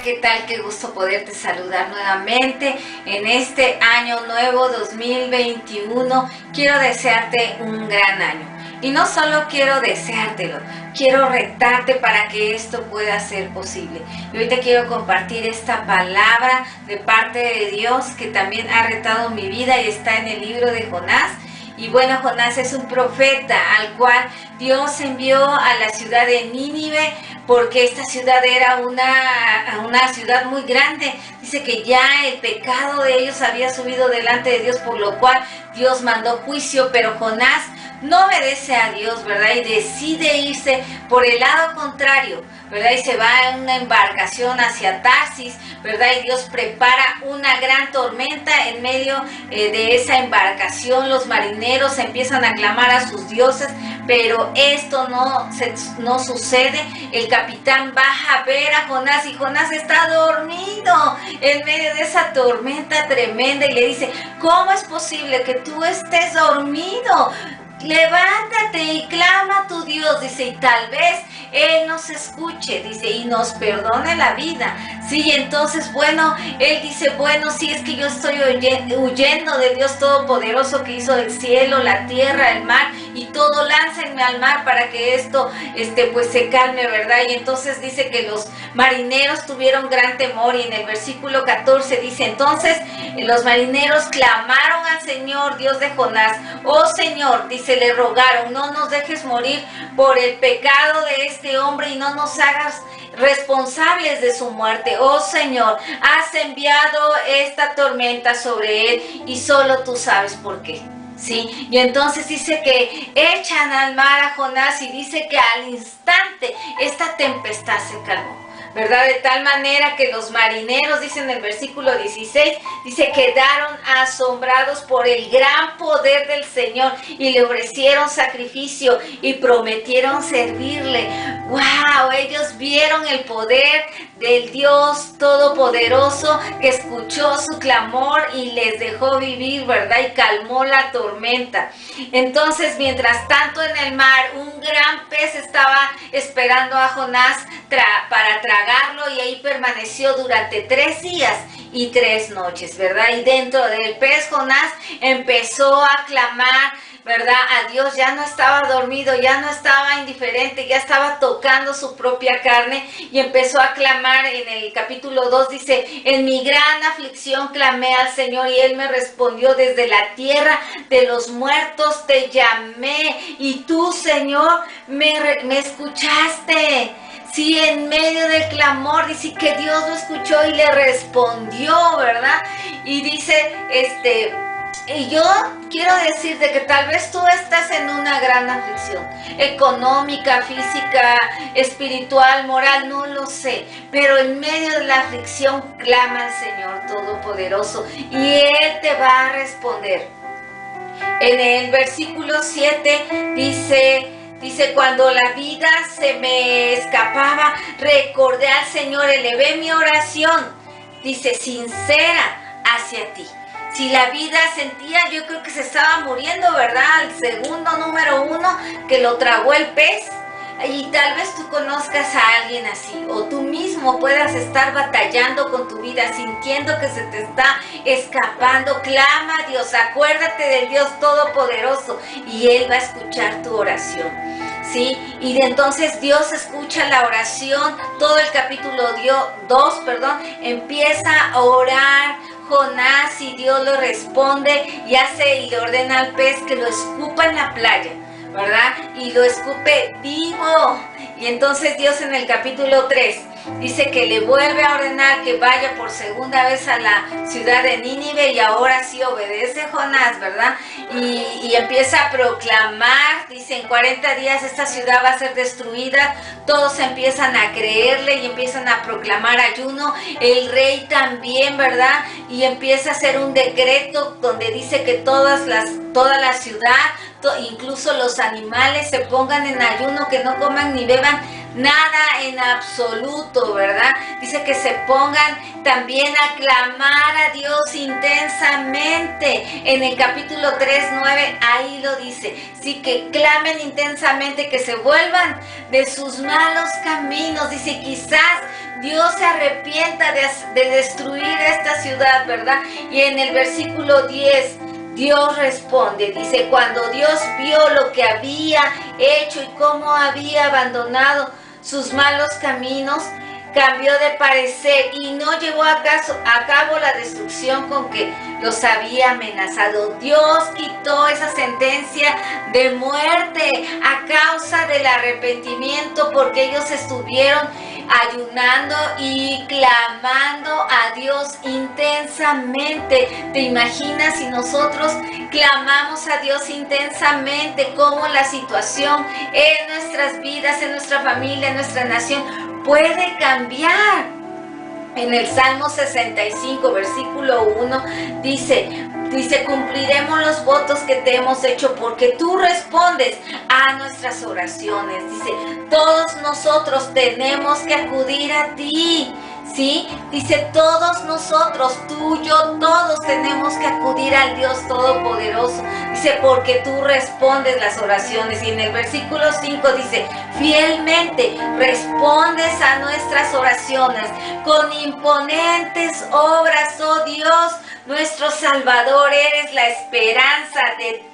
¿qué tal? Qué gusto poderte saludar nuevamente en este año nuevo 2021. Quiero desearte un gran año. Y no solo quiero deseártelo, quiero retarte para que esto pueda ser posible. Y hoy te quiero compartir esta palabra de parte de Dios que también ha retado mi vida y está en el libro de Jonás. Y bueno, Jonás es un profeta al cual Dios envió a la ciudad de Nínive porque esta ciudad era una ciudad muy grande. Dice que ya el pecado de ellos había subido delante de Dios, por lo cual Dios mandó juicio, pero Jonás no obedece a Dios, ¿verdad? Y decide irse por el lado contrario, ¿verdad? Y se va en una embarcación hacia Tarsis, ¿verdad? Y Dios prepara una gran tormenta en medio de esa embarcación. Los marineros empiezan a clamar a sus dioses, pero esto no sucede. El capitán baja a ver a Jonás y Jonás está dormido en medio de esa tormenta tremenda y le dice: ¿cómo es posible que tú estés dormido? Levántate y clama a tu Dios, dice, y tal vez Él nos escuche, dice, y nos perdone la vida. Sí, entonces, bueno, Él dice, bueno, sí, es que yo estoy huyendo de Dios Todopoderoso que hizo el cielo, la tierra, el mar y todo, láncenme al mar para que esto, pues se calme, ¿verdad? Y entonces dice que los marineros tuvieron gran temor y en el versículo 14 dice, entonces los marineros clamaron al Señor, Dios de Jonás, oh Señor, dice, le rogaron, no nos dejes morir por el pecado de este hombre y no nos hagas responsables de su muerte. Oh Señor, has enviado esta tormenta sobre él y solo tú sabes por qué. Sí, y entonces dice que echan al mar a Jonás y dice que al instante esta tempestad se calmó, ¿verdad? De tal manera que los marineros, dice en el versículo 16, dice, quedaron asombrados por el gran poder del Señor y le ofrecieron sacrificio y prometieron servirle. ¡Wow! Ellos vieron el poder del Dios Todopoderoso que escuchó su clamor y les dejó vivir, ¿verdad? Y calmó la tormenta. Entonces, mientras tanto en el mar, un gran pez estaba esperando a Jonás para tragarlo y ahí permaneció durante 3 días y 3 noches, ¿verdad? Y dentro del pez Jonás empezó a clamar, ¿verdad? A Dios. Ya no estaba dormido, ya no estaba indiferente, ya estaba tocando su propia carne y empezó a clamar. En el capítulo 2 dice, en mi gran aflicción clamé al Señor y Él me respondió, desde la tierra de los muertos te llamé y tú, Señor, me escuchaste. Sí, en medio del clamor, dice que Dios lo escuchó y le respondió, ¿verdad? Y dice, y yo quiero decirte que tal vez tú estás en una gran aflicción, económica, física, espiritual, moral, no lo sé, pero en medio de la aflicción clama al Señor Todopoderoso y Él te va a responder. En el versículo 7 dice, cuando la vida se me escapaba, recordé al Señor, elevé mi oración, dice, sincera hacia ti. Si la vida sentía, yo creo que se estaba muriendo, ¿verdad? El segundo número 1 que lo tragó el pez. Y tal vez tú conozcas a alguien así, o tú mismo puedas estar batallando con tu vida, sintiendo que se te está escapando. Clama a Dios, acuérdate del Dios Todopoderoso y Él va a escuchar tu oración, ¿sí? Y entonces Dios escucha la oración. Todo el capítulo 2, empieza a orar Jonás y Dios le responde y le ordena al pez que lo escupa en la playa, ¿verdad? Y lo escupe vivo. Y entonces Dios en el capítulo 3 dice que le vuelve a ordenar que vaya por segunda vez a la ciudad de Nínive y ahora sí obedece Jonás, ¿verdad? Y empieza a proclamar, dice, en 40 días esta ciudad va a ser destruida. Todos empiezan a creerle y empiezan a proclamar ayuno. El rey también, ¿verdad? Y empieza a hacer un decreto donde dice que toda la ciudad, incluso los animales, se pongan en ayuno, que no coman ni beban nada en absoluto, ¿verdad? Dice que se pongan también a clamar a Dios intensamente. En el capítulo 3:9 ahí lo dice. Sí, que clamen intensamente, que se vuelvan de sus malos caminos. Dice, quizás Dios se arrepienta de destruir esta ciudad, ¿verdad? Y en el versículo 10, Dios responde, dice, cuando Dios vio lo que había hecho y cómo había abandonado sus malos caminos, cambió de parecer y no llevó a cabo la destrucción con que los había amenazado. Dios quitó esa sentencia de muerte a causa del arrepentimiento, porque ellos estuvieron ayunando y clamando a Dios intensamente. ¿Te imaginas si nosotros clamamos a Dios intensamente, cómo la situación en nuestras vidas, en nuestra familia, en nuestra nación puede cambiar? En el Salmo 65, versículo 1, dice, cumpliremos los votos que te hemos hecho porque tú respondes a nuestras oraciones. Dice, todos nosotros tenemos que acudir a ti. ¿Sí? Dice, todos nosotros, tú, yo, todos tenemos que acudir al Dios Todopoderoso. Dice, porque tú respondes las oraciones. Y en el versículo 5 dice, fielmente respondes a nuestras oraciones con imponentes obras, oh Dios, nuestro Salvador. Eres la esperanza de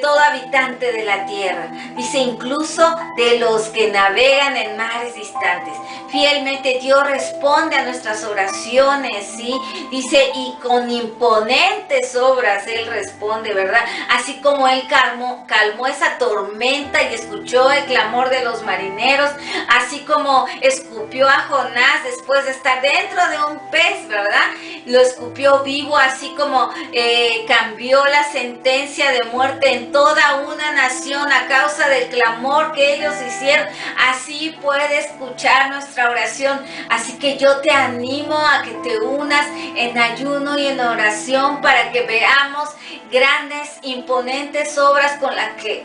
todo habitante de la tierra. Dice, incluso de los que navegan en mares distantes. Fielmente Dios responde a nuestras oraciones, ¿sí? Dice, y con imponentes obras Él responde, ¿verdad? Así como Él calmó esa tormenta y escuchó el clamor de los marineros, así como escupió a Jonás después de estar dentro de un pez, ¿verdad? Lo escupió vivo, así como cambió la sentencia de muerte en toda una nación a causa del clamor que ellos hicieron. Así puede escuchar nuestra oración. Así que yo te animo a que te unas en ayuno y en oración para que veamos grandes, imponentes obras con las que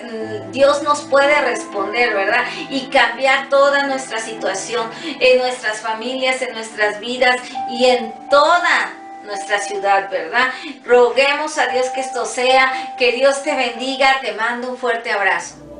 Dios nos puede responder, ¿verdad? Y cambiar toda nuestra situación en nuestras familias, en nuestras vidas y en toda nuestra ciudad, ¿verdad? Roguemos a Dios que esto sea. Que Dios te bendiga. Te mando un fuerte abrazo.